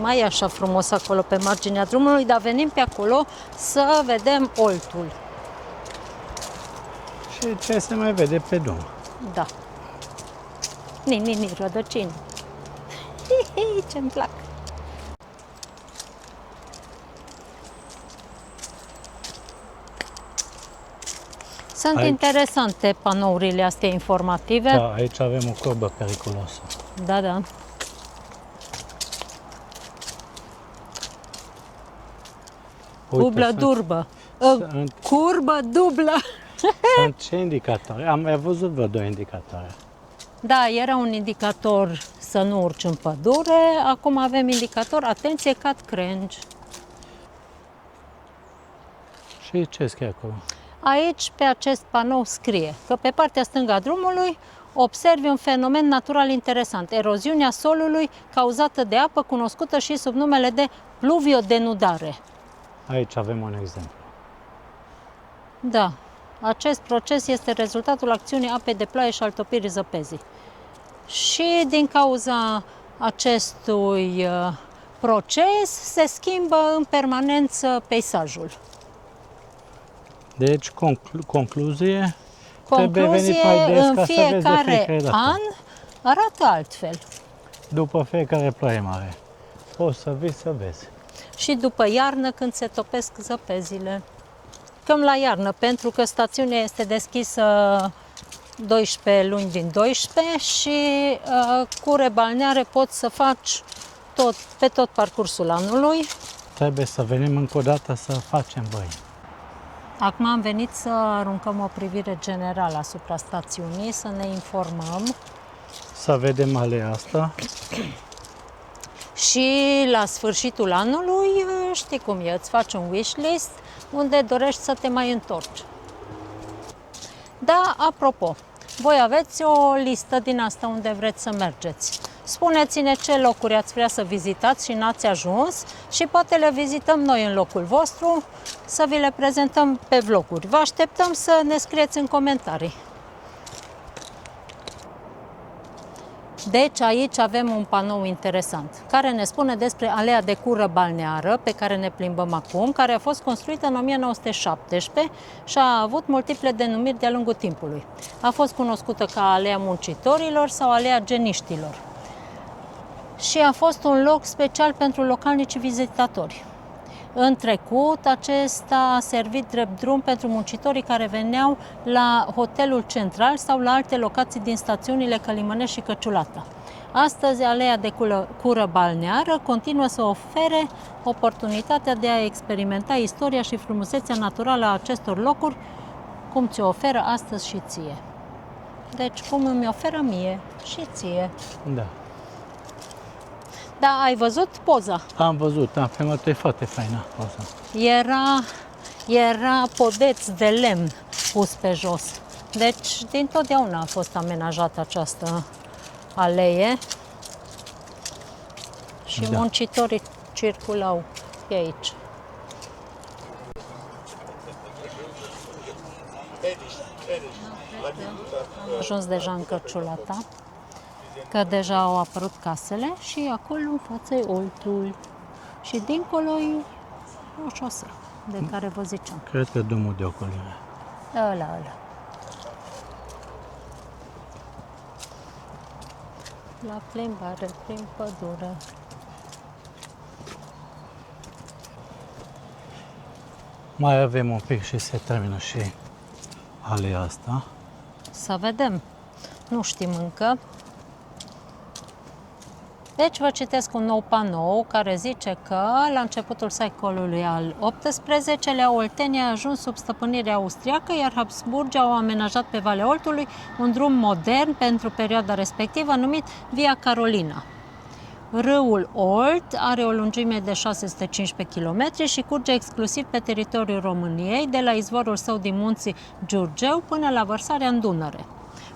mai e așa frumos acolo pe marginea drumului, dar venim pe acolo să vedem Oltul. Și ce se mai vede pe drum. Da. Ni, rădăcini. Ce-mi plac. Sunt Aici. interesante panourile astea informative. Da, aici avem o corbă periculoasă. Da, da. Dublă, sunt- durbă. sunt- Curbă, dublă. Sunt ce indicatori? Am mai văzut vreo 2 indicatoare. Da, era un indicator să nu urci în pădure, acum avem indicator, atenție, cad crengi. Și ce scrie acolo? Aici, pe acest panou, scrie că pe partea stângă a drumului observi un fenomen natural interesant, eroziunea solului cauzată de apă, cunoscută și sub numele de pluviodenudare. Aici avem un exemplu. Da, acest proces este rezultatul acțiunii apei de ploaie și al topirii zăpezii. Și din cauza acestui proces se schimbă în permanență peisajul. Deci, concluzie, trebuie venit Concluzie, mai des în ca să vezi de fiecare fiecare dată. an arată altfel. După fiecare ploaie mare. Poți să vii să vezi. Și după iarnă, când se topesc zăpezile. Cam la iarnă, pentru că stațiunea este deschisă 12 luni din 12 și cure balneare poți să faci pe tot parcursul anului. Trebuie să venim încă o dată să facem băi. Acum am venit să aruncăm o privire generală asupra stațiunii, să ne informăm Să vedem alea asta. și la sfârșitul anului, știi cum e, îți faci un wishlist unde dorești să te mai întorci. Da, apropo, voi aveți o listă din asta unde vreți să mergeți. Spuneți-ne ce locuri ați vrea să vizitați și n-ați ajuns și poate le vizităm noi în locul vostru, să vi le prezentăm pe vloguri. Vă așteptăm să ne scrieți în comentarii. Deci aici avem un panou interesant care ne spune despre alea de cură balneară pe care ne plimbăm acum, care a fost construită în 1917 și a avut multiple denumiri de-a lungul timpului. A fost cunoscută ca alea muncitorilor sau alea geniștilor. Și a fost un loc special pentru localnici vizitatori. În trecut, acesta a servit drept drum pentru muncitorii care veneau la hotelul central sau la alte locații din stațiunile Călimănești și Căciulata. Astăzi, aleea de cură balneară continuă să ofere oportunitatea de a experimenta istoria și frumusețea naturală a acestor locuri, cum ți-o oferă astăzi și ție. Deci, cum îmi oferă mie și ție. Da. Da, ai văzut poza? Am văzut, am filmat, e foarte faină poza. Era podeț de lemn pus pe jos. Deci, dintotdeauna a fost amenajată această alee și Da. muncitorii circulau pe aici. Am ajuns deja în Căciulata, că deja au apărut casele și acolo în față e Oltul. Și dincolo e o șosea de care vă ziceam. Cred că drumul de ocolire. Ăla. La plimbare prin pădure. Mai avem un pic și se termină și alea asta. Să vedem. Nu știm încă. Deci vă citesc un nou panou care zice că la începutul secolului al XVIII-lea Oltenia a ajuns sub stăpânire austriacă, iar Habsburgii au amenajat pe Valea Oltului un drum modern pentru perioada respectivă numit Via Carolina. Râul Olt are o lungime de 615 km și curge exclusiv pe teritoriul României, de la izvorul său din munții Giurgeu până la vărsarea în Dunăre.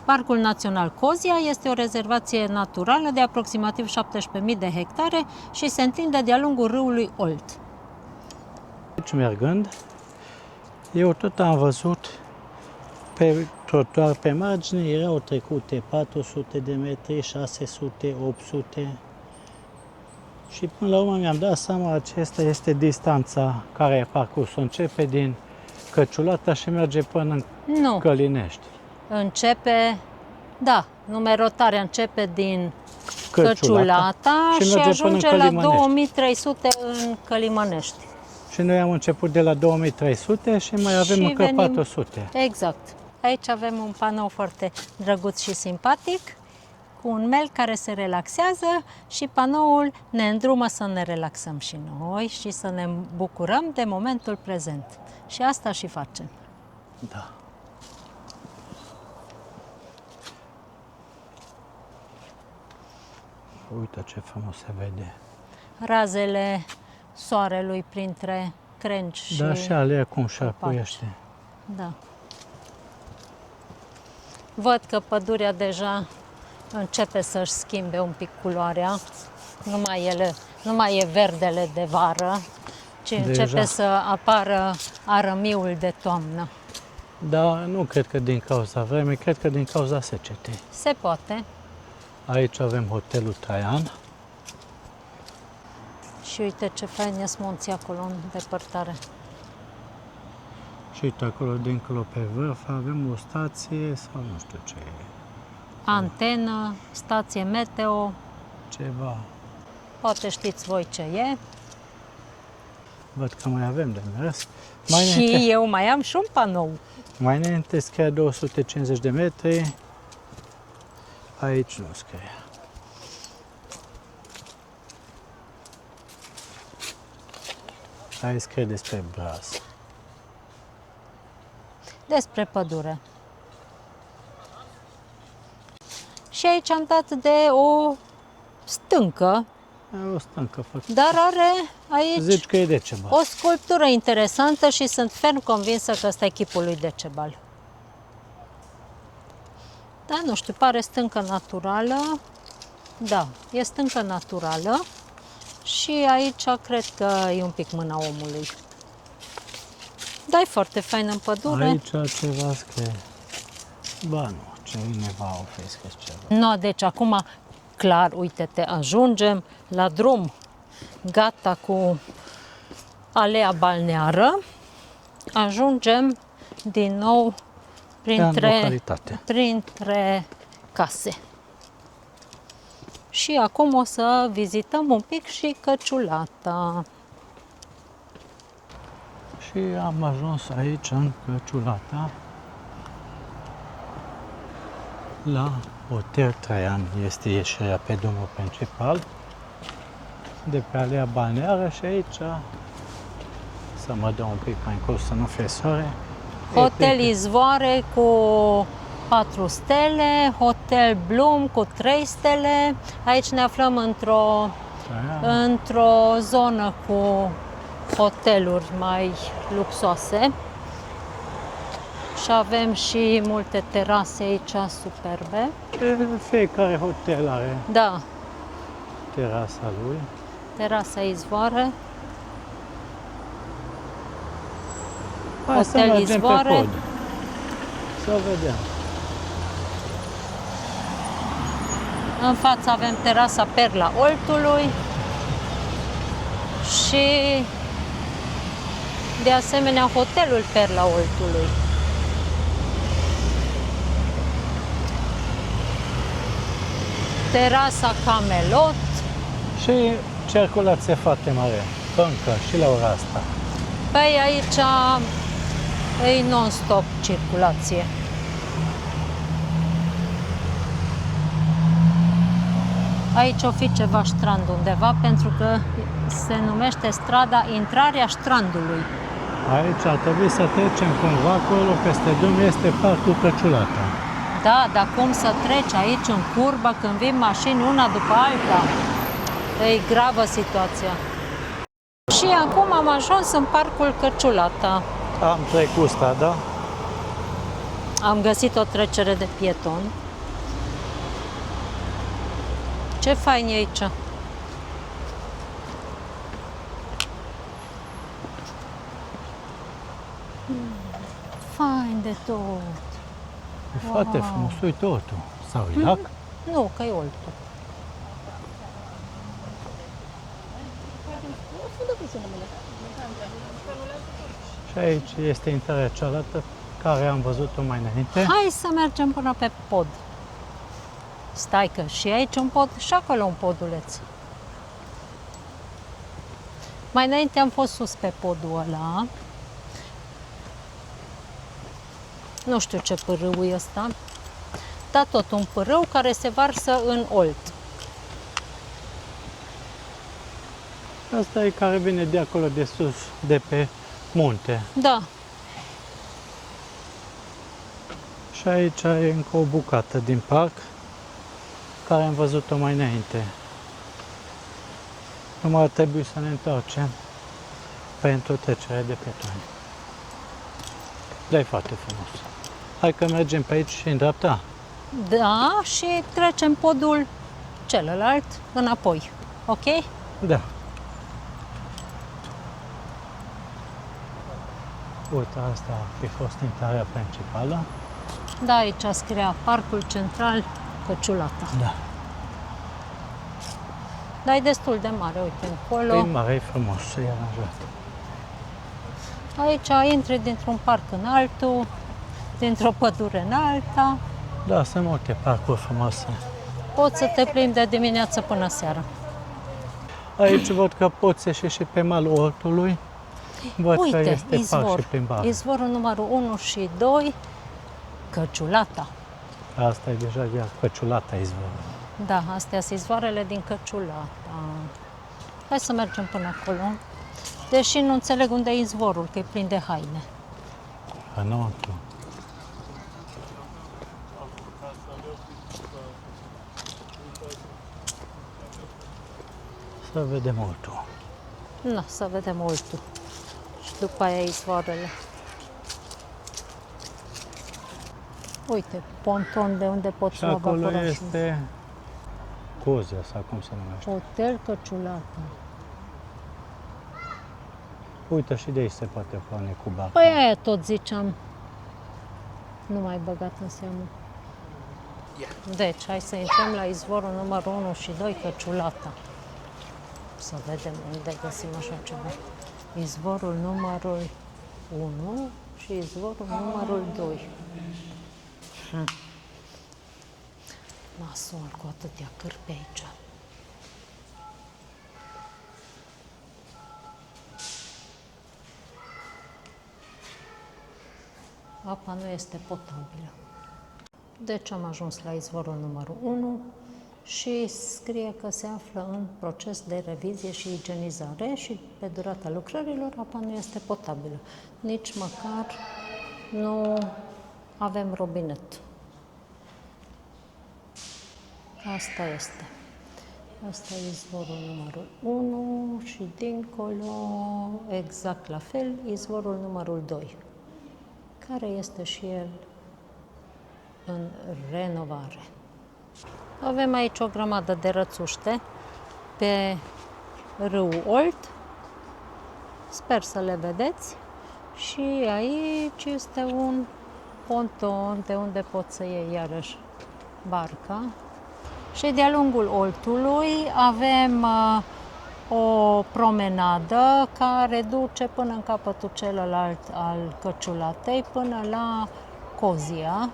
Parcul Național Cozia este o rezervație naturală de aproximativ 17.000 de hectare și se întinde de-a lungul râului Olt. Aici mergând, eu tot am văzut pe trotuar pe margine, erau trecute 400 de metri, 600, 800 Și până la urmă mi-am dat seama, acesta este distanța care e parcursul. Începe din Căciulata și merge până în Nu, Călinești. începe, da, numerotarea începe din Căciulata Căciulata și și merge până în ajunge la Călimănești. 2300 în Călimănești. Și noi am început de la 2300 și mai avem Și încă venim- 400. Exact. Aici avem un panou foarte drăguț și simpatic, cu un mel care se relaxează și panoul ne îndrumă să ne relaxăm și noi și să ne bucurăm de momentul prezent. Și asta și facem. Da. Uite ce frumos se vede. Razele soarelui printre crengi și... Da, și alea cum șarpuiește. Da. Văd că pădurea deja începe să-și schimbe un pic culoarea. Nu mai e verdele de vară, ci începe să apară arămiul de toamnă. Da, nu cred că din cauza vremii, cred că din cauza secetei. Se poate. Aici avem hotelul Traian. Și uite ce fain e munții acolo în depărtare. Și uite acolo, dincolo pe vârf, avem o stație sau nu știu ce e. Antenă, stație meteo, Ceva. poate știți voi ce e. Văd că mai avem de mers. Și eu mai am și un panou. Mai înainte scrie 250 de metri. Aici nu scrie. Aici scrie despre Braz. Despre pădure. Și aici am dat de o stâncă, E o stâncă făcută. dar are aici Zici că e Decebal. o sculptură interesantă și sunt ferm convinsă că ăsta e chipul lui Decebal. Da, nu știu, pare stâncă naturală. Da, e stâncă naturală și aici cred că e un pic mâna omului. Da, e foarte fain în pădure. Aici ceva scrie. Ba nu, cineva a scris ceva. No, deci acum, clar, uite-te, ajungem la drum. Gata cu alea balneară. Ajungem din nou În localitate. printre case. Și acum o să vizităm un pic și Căciulata. Și am ajuns aici, în Căciulata, la Hotel Traian. Este ieșirea pe drumul principal, de pe alea balneară și aici, să mă dau un pic mai încurs să nu fie soare. Hotel Izvoare cu 4 stele, Hotel Bloom cu 3 stele. Aici ne aflăm într-o zonă cu hoteluri mai luxoase. Și avem și multe terase aici superbe. Fiecare hotel are Da, terasa lui. terasa Izvoare. Hai să Hotel mergem Izvoare. pe pod. Să vedem. În față avem terasa Perla Oltului și de asemenea hotelul Perla Oltului. Terasa Camelot. Și circulație foarte mare, încă și la ora asta. Păi aici e non-stop circulație. Aici o fi ceva strand undeva, pentru că se numește strada Intrarea Strandului. Aici ar trebui să trecem cumva acolo, peste drum este parcul Căciulata. Da, dar cum să treci aici în curbă când vin mașini una după alta? E gravă situația. Și acum am ajuns în parcul Căciulata. Am trecut strada. Am găsit o trecere de pieton. Ce fain e aici! Fain de tot! E foarte frumos, uite totul. Sau e lac? Nu, că e oltul. Și aici este intrarea cealaltă, care am văzut-o mai înainte. Hai să mergem până pe pod. Stai că și aici un pod și acolo un poduleț. Mai înainte am fost sus pe podul ăla. Nu știu ce pârâu e ăsta. Dar tot un pârâu care se varsă în Olt. Asta e care vine de acolo de sus, de pe munte. Da. Și aici e încă o bucată din parc, care am văzut-o mai înainte. Numai ar trebui să ne întoarcem pentru trecerea de pietoni. Dar e foarte frumos. Hai că mergem pe aici și în dreapta. Da, și trecem podul celălalt înapoi. Ok? Da. Uite, asta ar fi fost intrarea principală. Da, aici scria Parcul Central Căciulata. Da. Dar e destul de mare, uite, încolo. E mare, e frumos, e aranjat. Aici intri dintr-un parc în altul, dintr-o pădure în alta. Da, sunt multe parcuri frumoase. Poți să te plimbi de dimineață până seara. Aici văd că poți ieși și pe malul Oltului. Văd că Uite, este parc și izvor. plimbare. Izvorul numărul 1 și 2, Căciulata. Asta e deja iar Căciulata izvorul. Da, astea sunt izvoarele din Căciulata. Hai să mergem până acolo. Deși nu înțeleg unde e izvorul, că e plin de haine. Înăuntru. Să vedem Oltul. Nu, să vedem Oltul. Și după aia izvoarele. Uite, ponton de unde poți Și lua acolo vaporașul. este Cozia, sau cum se numește. Hotel Căciulata. Uite, și de aici se poate porni cu barca. Păi aia tot ziceam. Nu mai băgat în seamă. Deci, hai să intrăm la izvorul numărul 1 și 2, Căciulata. Să vedem unde găsim așa ceva. Izvorul numărul 1 și izvorul numărul 2. Nasol cu atâtea cârpi pe aici. Apa nu este potabilă. Deci am ajuns la izvorul numărul 1 și scrie că se află în proces de revizie și igienizare și pe durata lucrărilor apa nu este potabilă. Nici măcar nu avem robinet. Asta este. Asta e izvorul numărul 1 și dincolo, exact la fel, izvorul numărul 2, care este și el în renovare. Avem aici o grămadă de rățuște pe râul Olt. Sper să le vedeți. Și aici este un ponton de unde pot să iei iarăși barca. Și de-a lungul Oltului avem o promenadă care duce până în capătul celălalt al Căciulatei, până la Cozia.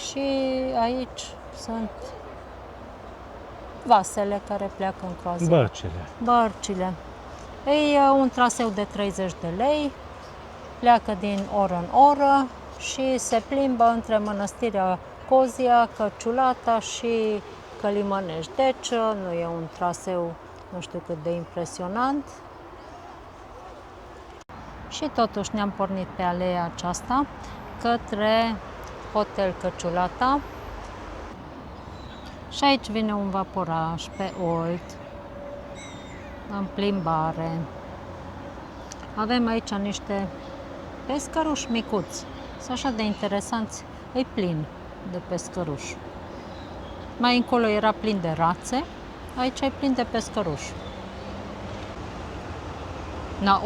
Și aici sunt vasele care pleacă în croazieră. Bărcile. Bărcile. E un traseu de 30 de lei, pleacă din oră în oră și se plimbă între Mănăstirea Cozia, Căciulata și Călimănești. Deci nu e un traseu nu știu cât de impresionant. Și totuși ne-am pornit pe aleea aceasta către Hotel Căciulata. Și aici vine un vaporaș pe Olt, în plimbare. Avem aici niște pescăruși micuți. Sunt așa de interesanți. E plin de pescăruși. Mai încolo era plin de rațe, aici e plin de pescăruși.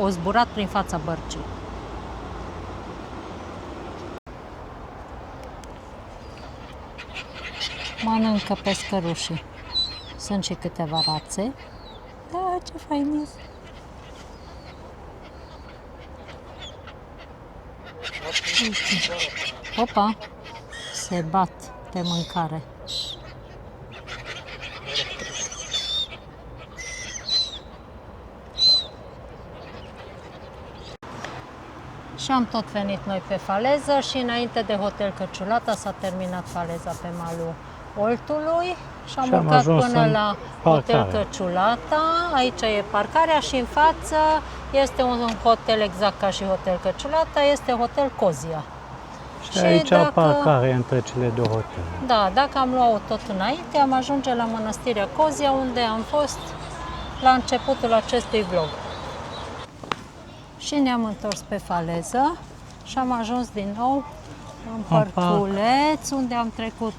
O zburat prin fața bărcii. Mănâncă pescărușii. Sunt și câteva rațe Da, ce fain este. Opa, se bat de mâncare. Și am tot venit noi pe faleză și înainte de Hotel Căciulata s-a terminat faleza pe malul Oltului și am urcat până la Hotel Căciulata. Aici e parcarea și în față este un hotel exact ca și Hotel Căciulata, este Hotel Cozia. Și aici parcare între cele două hoteluri. Da, dacă am luat-o tot înainte, am ajunge la Mănăstirea Cozia, unde am fost la începutul acestui vlog. Și ne-am întors pe faleză și am ajuns din nou în parculeț, unde am trecut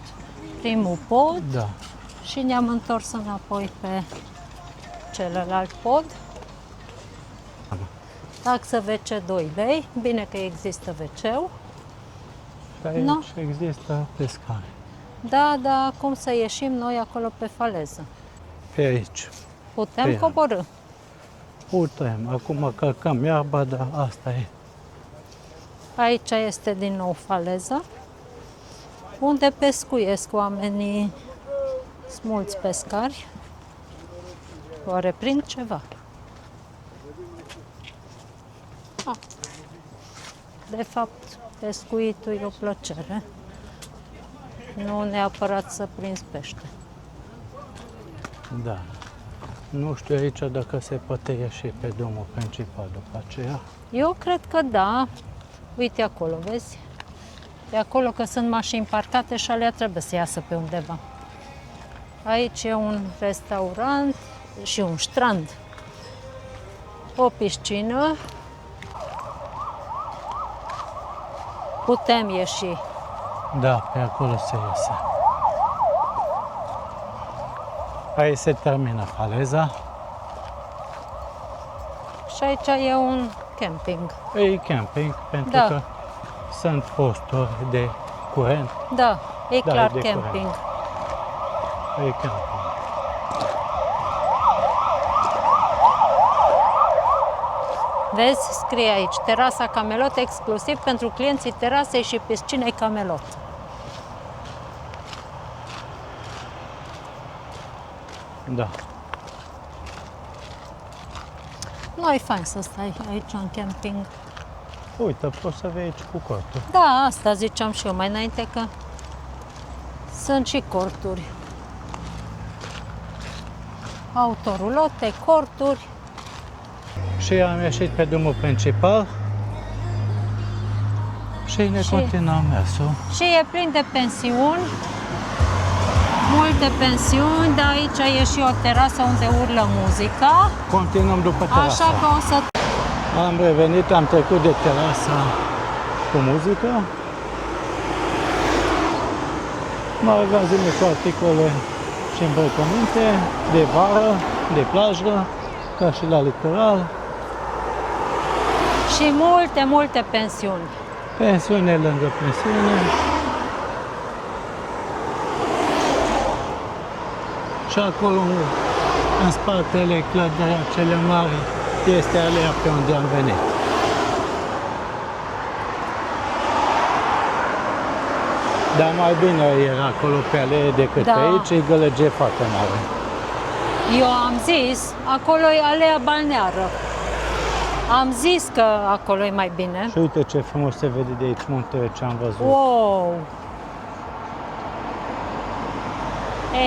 primul pod și ne-am întors înapoi pe celălalt pod. Taxă WC 2 lei, bine că există WC-ul. Și aici există pescare. Da, da, cum să ieșim noi acolo pe faleză? Pe aici. Putem coborî. Putem. Acum călcăm iarba, dar asta e. Aici este din nou faleză, unde pescuiesc oamenii, sunt mulți pescari. Oare prind ceva? De fapt, pescuitul e o plăcere, nu neapărat să prinzi pește. Da. Nu știu aici dacă se poate ieși pe drumul principal după aceea. Eu cred că da. Uite acolo, vezi? E acolo că sunt mașini parcate și alea trebuie să iasă pe undeva. Aici e un restaurant și un strand. O piscină. Putem ieși. Da, pe acolo se iese. Aici se termină faleza. Și aici e un camping. E camping, pentru că sunt posturi de curent. Da, e clar de camping. Curent. E camping. Vezi, scrie aici, terasa Camelot exclusiv pentru clienții terasei și piscinei Camelot. Da. Nu e fain să stai aici în camping. Uite, poți să vei aici cu cortul. Da, asta ziceam și eu mai înainte, că sunt și corturi. Autorulote, corturi. Și am ieșit pe drumul principal și ne continuăm mersul. Și e plin de pensiuni, multe pensiuni, dar aici e și o terasă unde urlă muzica. Continuăm după terasa. Așa că o să... Am revenit, am trecut de terasa cu muzică. Magazine cu articole și îmbrăcăminte de vară, de plajă, ca și la litoral. Și multe, multe pensiuni. Pensiune lângă pensiune. Și acolo, în spatele clădirii cele mari, este alea pe unde am venit. Dar mai bine era acolo pe alee decât pe aici, e gălăgie foarte mare. Eu am zis, acolo e alea balneară. Am zis că acolo e mai bine. Și uite ce frumos se vede de aici muntele ce am văzut. Wow!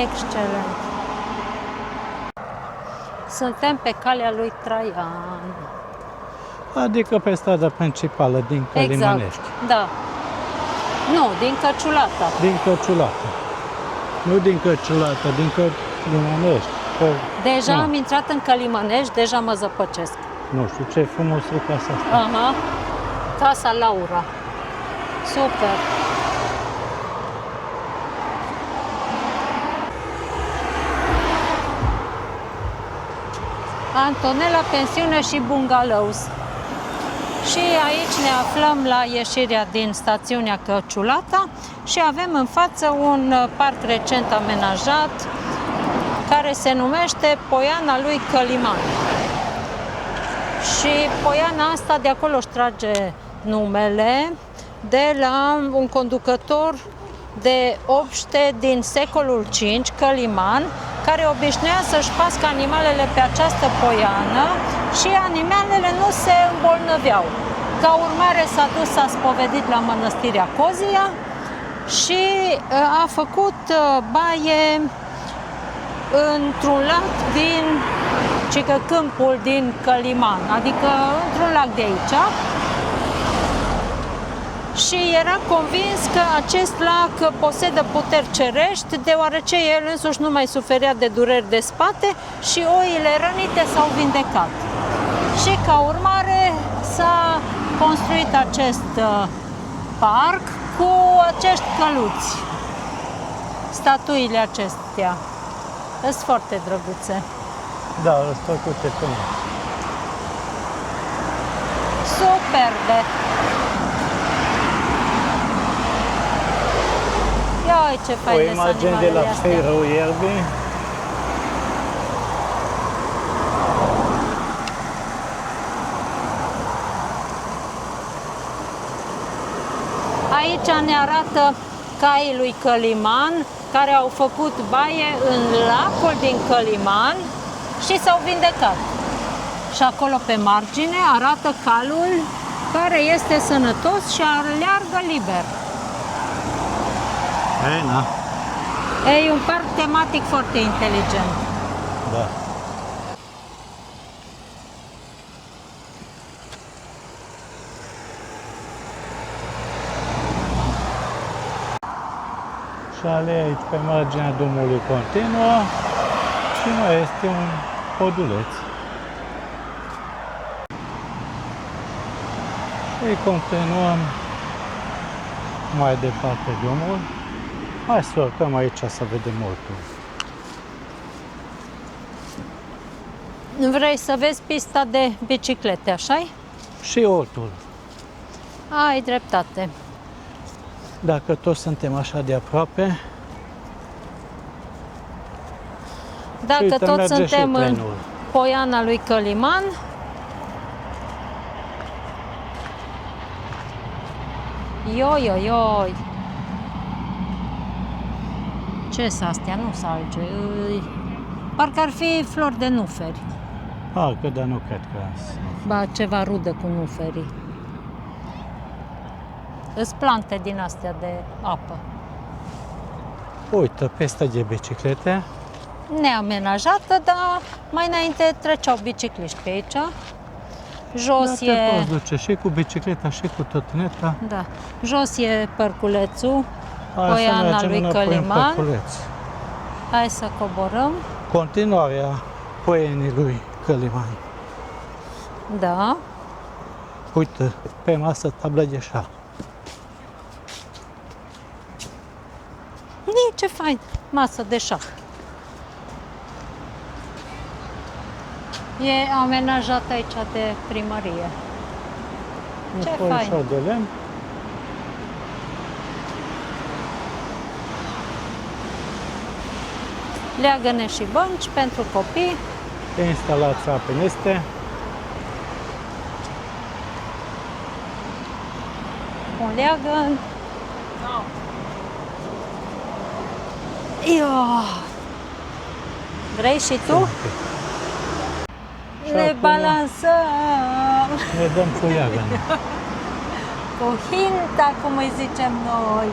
Excelent! Suntem pe calea lui Traian. Adică pe strada principală din Călimănești. Exact, da. Nu, din Căciulata. Din Căciulata. Nu din Căciulata, din Călimănești. Deja am intrat în Călimănești, deja mă zăpăcesc. Nu știu ce frumos e casa asta. Aha. Casa Laura. Super. Antonella Pensiune și Bungalows. Și aici ne aflăm la ieșirea din stațiunea Căciulata și avem în față un parc recent amenajat care se numește Poiana lui Căliman. Și poiana asta de acolo își trage numele de la un conducător de obște din secolul V, Căliman, care obișnuia să-și pască animalele pe această poiană și animalele nu se îmbolnăveau. Ca urmare s-a dus, s-a spovedit la mănăstirea Cozia și a făcut baie într-un lac din câmpul din Căliman, adică într-un lac de aici. Și era convins că acest lac posedă puteri cerești, deoarece el însuși nu mai suferea de dureri de spate și oile rănite s-au vindecat. Și ca urmare s-a construit acest parc cu acești căluți. Statuile acestea sunt foarte drăguțe. Da, sunt făcute frumos. Superbe! Ia uite ce O faine sunt imagine de animalele la astea. Feirul Ierbii. Aici ne arată caii lui Căliman, care au făcut baie în lacul din Căliman și s-au vindecat. Și acolo pe margine arată calul care este sănătos și aleargă liber. Na. E un parc tematic foarte inteligent. Da. Și alea aici pe marginea drumului continuă și mai este un poduleț. Și continuăm mai departe drumul. Hai să urcăm aici să vedem ortul. Vrei să vezi pista de biciclete, așa-i? Și ortul. Ai dreptate. Dacă toți suntem așa de aproape, Dacă uite, tot merge și suntem în trenul. Poiana lui Căliman, ioi. Ce sunt astea? Nu salge. Parcă ar fi flori de nuferi. Parcă, dar nu cred că Ba, ceva rudă cu nuferii. Îs plante din astea de apă. Uite, pista de biciclete. Neamenajată, dar mai înainte treceau bicicliști pe aici. Jos Da, te e... poți duce și cu bicicleta și cu trotineta. Da. Jos e părculețul, Hai să Poiana mergem lui înapoi în Căliman. Părculeț. Hai să coborăm. Continuarea Poienii lui Căliman. Da. Uite, pe masă tablă de șah. Ce fain! Masă de șah. E amenajat aici de primărie. Ce Un fain! foișor de lemn. Leagăne și bănci pentru copii. Instalația alpiniste. Un leagăn. Vrei și tu? Și Ne acum balansăm ne dăm cu leagăn. cu hinta, cum îi zicem noi.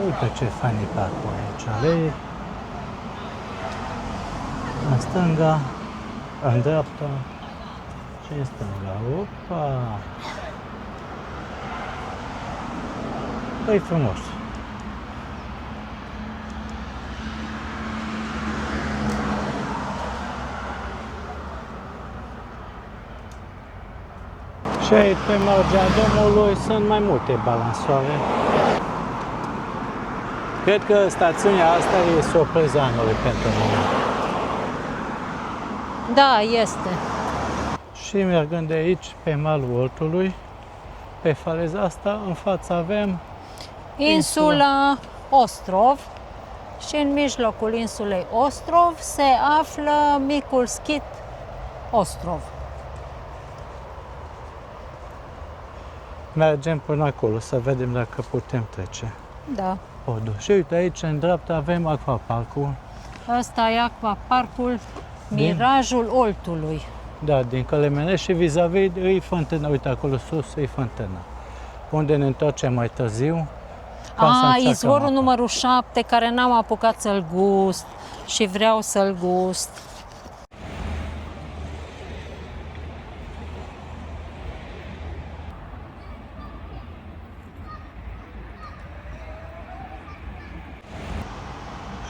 Uite ce fain e parcul aici. Alei. În stânga, în dreapta și în stânga. Opa! E frumos. Și aici, pe marginea drumului, sunt mai multe balansoare. Cred că stațiunea asta e surpriza anului pentru mine. Da, este. Și mergând de aici, pe malul Oltului, pe faleza asta, în față avem Insula Ostrov, Și în mijlocul insulei Ostrov se află micul schit Ostrov. Mergem până acolo să vedem dacă putem trece Da. podul. Și uite, aici în dreapta avem acvaparcul. Ăsta e acvaparcul Mirajul Oltului. Da, din Călemene și vis-a-vis e fântâna. Uite, acolo sus e fântâna. Unde ne întoarcem mai târziu. ca să încercăm Izvorul apa. numărul 7, care n-am apucat să-l gust și vreau să-l gust.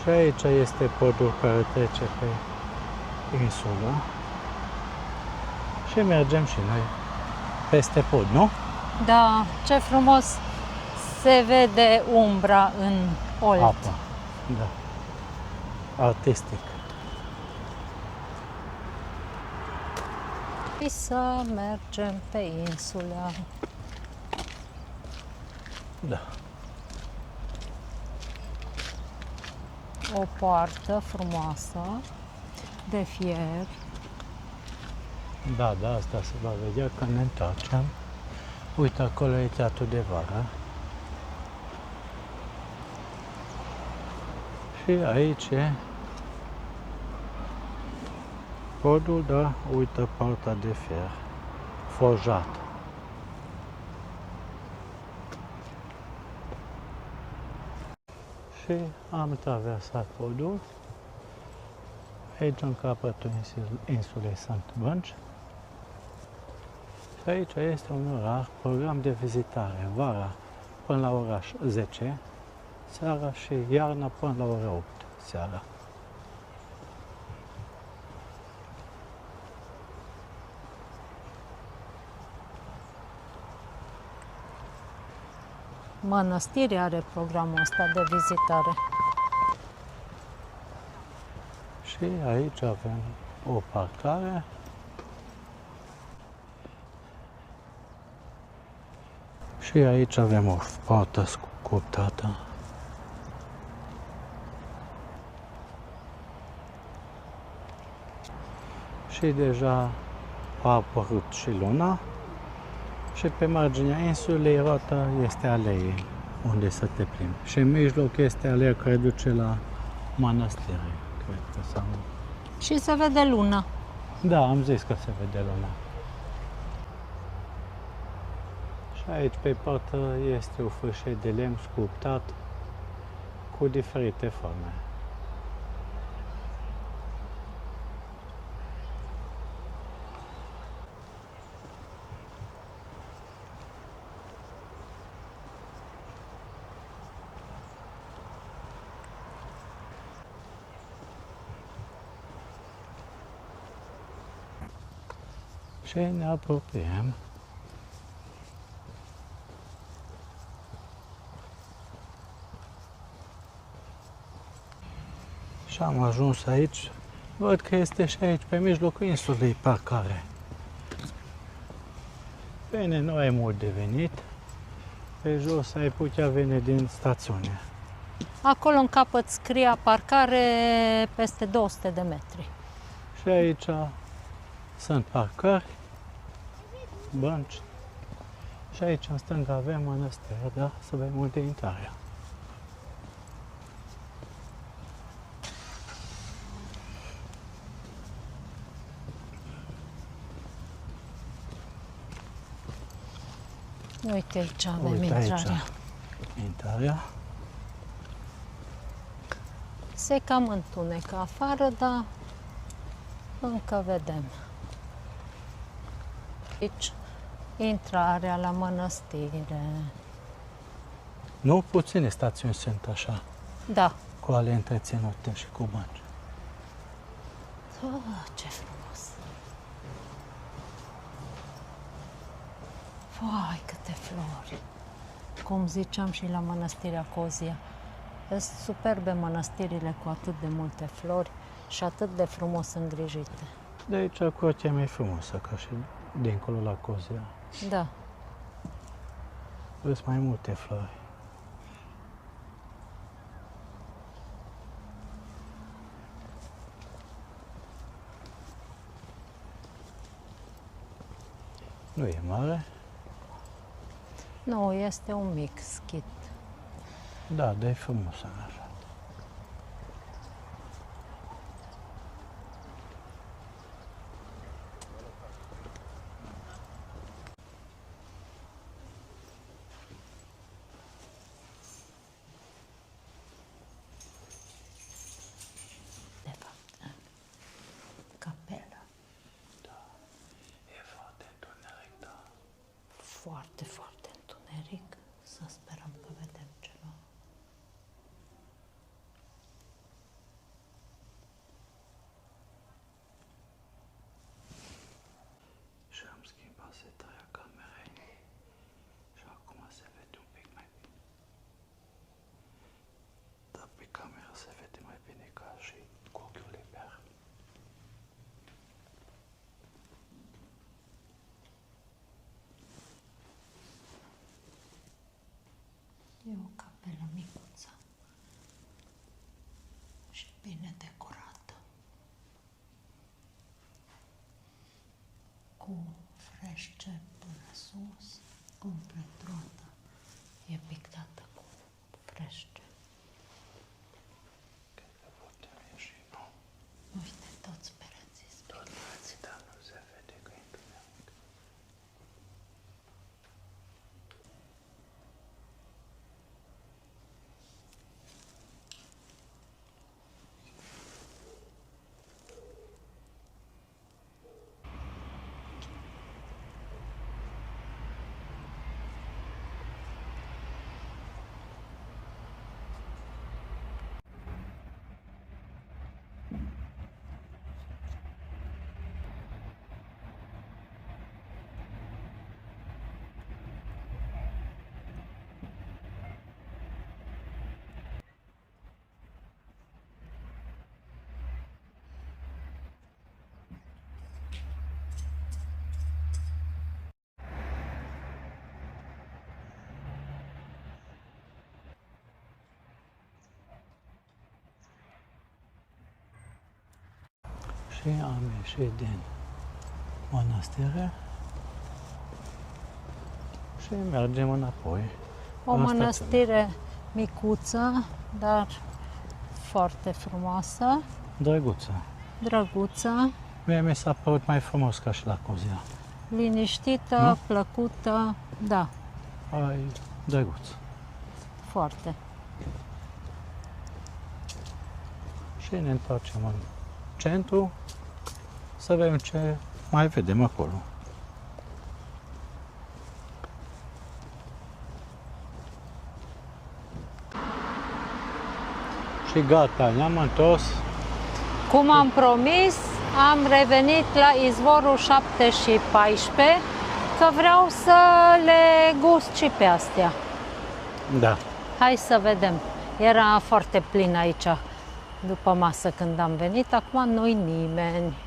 Și aici este podul care trece pe insulă. Și mergem și noi peste pod, nu? Da, ce frumos se vede umbra în Olt. Apa. Da. Artistic. Și să mergem pe insulă. Da. O poartă frumoasă de fier. Da, da, asta se va vedea când ne întoarcem. Uite, acolo e teatrul de vară. Și aici e podul, da, uite partea de fier forjat. Și am traversat podul. Aici în capătul insulei sunt bănci. Și aici este un orar, program de vizitare, vara până la ora 10 seara și iarna până la ora 8 seara. Mănăstirea are programul ăsta de vizitare. Și aici avem o parcare. Și aici avem o poartă sculptată. Și deja a apărut și luna. Și pe marginea insulei rota este alee unde să te plimbi. Și în mijloc este aleea care duce la mănăstire, cred că sau... Și se vede luna. Da, am zis că se vede luna. Și aici pe partea este o fâșie de lemn sculptat cu diferite forme. Și ne apropiem. Și am ajuns aici. Văd că este și aici, pe mijlocul insulei, parcare. Bine, nu ai mult de venit. Pe jos ai putea veni din stațiune. Acolo în capăt scria parcare peste 200 de metri. Și aici sunt parcări, bănci. Și aici în stânga avem mănăstirea, da? Să vedem unde e intrarea. Uite aici avem Uite intrarea. aici intrarea. Se cam întunecă afară, dar încă vedem. Aici intrarea la mănăstire. Nu puține stațiuni sunt așa, Da. cu ale întreținute și cu bănci. Ce frumos! Vai, câte flori! Cum ziceam și la mănăstirea Cozia, sunt superbe mănăstirile cu atât de multe flori și atât de frumos îngrijite. De aici curtea e mai frumoasă ca și dincolo la Cozia. Da. Sunt mai multe flori. Nu e mare. Nu, este un mic schit. Da, dar e frumos aranjat. De fapt, capela. E foarte întuneric, da. Foarte, foarte întuneric. Să sperăm că vedem ceva. Și am schimbat setarea camerei și acum se vede un pic mai bine. Dar pe cameră se vede mai bine ca și cu ochiul liber. E o capelă micuță și bine decorată. Cu frește până sus, complet roată. E pictată cu frește. Cred că putem ieși, nu? Uite, toți pereții sunt Tot pereții, dar nu se vede că e întuneric. Și am ieșit din mănăstire și mergem înapoi. o Asta mănăstire micuță, dar foarte frumoasă, drăguță. drăguță, Mie mi s-a părut mai frumos ca și la Cozia. liniștită, Nu? plăcută, da, Ai drăguț. foarte. Și ne întoarcem în centru să vedem ce mai vedem acolo. Și gata, ne-am întors. Cum am promis, am revenit la izvorul 7 și 14, că vreau să le gust și pe astea. Da. Hai să vedem. Era foarte plin aici după masă când am venit, acum nu-i nimeni.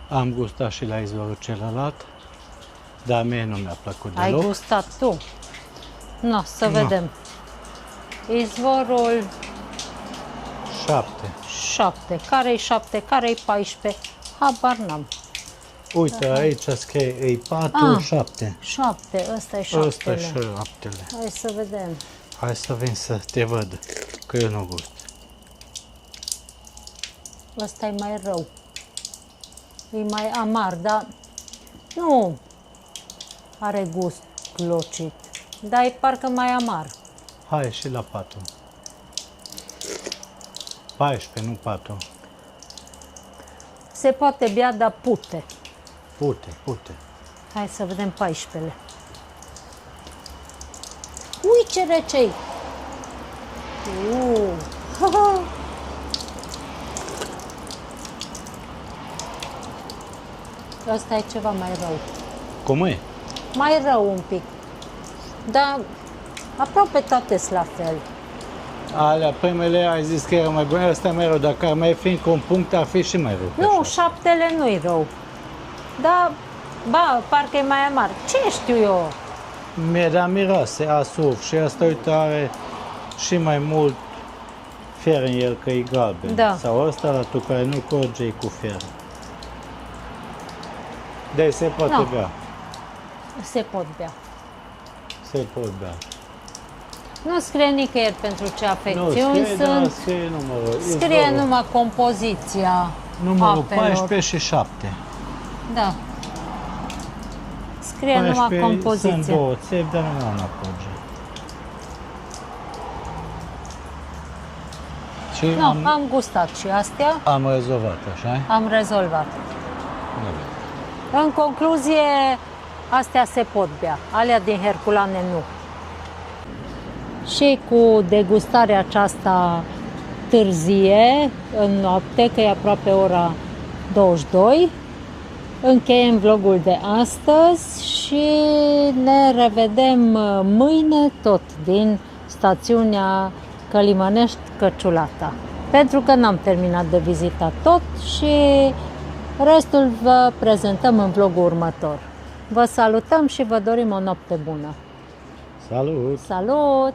Am gustat și la izvorul celălalt, dar mie nu mi-a plăcut Ai deloc. gustat tu? No, să Nu. vedem. Izvorul 7. 7. Care-i 7? Care-i 14? Habar n-am. Uite, aici scrie, e 4, Ah. 7. 7. Ăsta e Ăsta e 7. șaptele. Hai să vedem. Hai să vin să te văd, că eu nu gust. Ăsta e mai rău. E mai amar, dar nu are gust glocit. Dar e parcă mai amar. Hai și la 4. 14, nu 4. Se poate bea, dar pute. Pute. Hai să vedem 14-le. Ui, ce rece-i! Ăsta e ceva mai rău. Cum e? Mai rău un pic. Dar aproape toate sunt la fel. Alea primele ai zis că era mai bune, ăsta e mai rău. Dacă ar mai fi încă un punct, ar fi și mai rău. Nu, 7-le nu-i rău. Dar, ba, parcă e mai amar. Ce știu eu? Mi-era miroase a suf și asta, uite, are și mai mult fier în el, că e galben. Da. Sau ăsta la tu care nu curge cu fier. Deci se poate Da. bea. Se pot bea. Se pot bea. Nu scrie nicăieri pentru ce Nu, afecțiuni scrie, sunt. da, scrie numărul. Scrie Izvorul. numai compoziția Numărul apelor. 14 și 7. Da. Scrie numai Sunt compoziția. două țevi, dar numai una curge. Și Nu, am gustat și astea, am rezolvat, așa? am rezolvat. În concluzie, astea se pot bea, alea din Herculane nu. Și cu degustarea aceasta târzie, în noapte, că e aproape ora 22, încheiem vlogul de astăzi și ne revedem mâine tot din stațiunea Călimănești-Căciulata. Pentru că n-am terminat de vizitat tot și restul vă prezentăm în vlogul următor. Vă salutăm și vă dorim o noapte bună! Salut! Salut!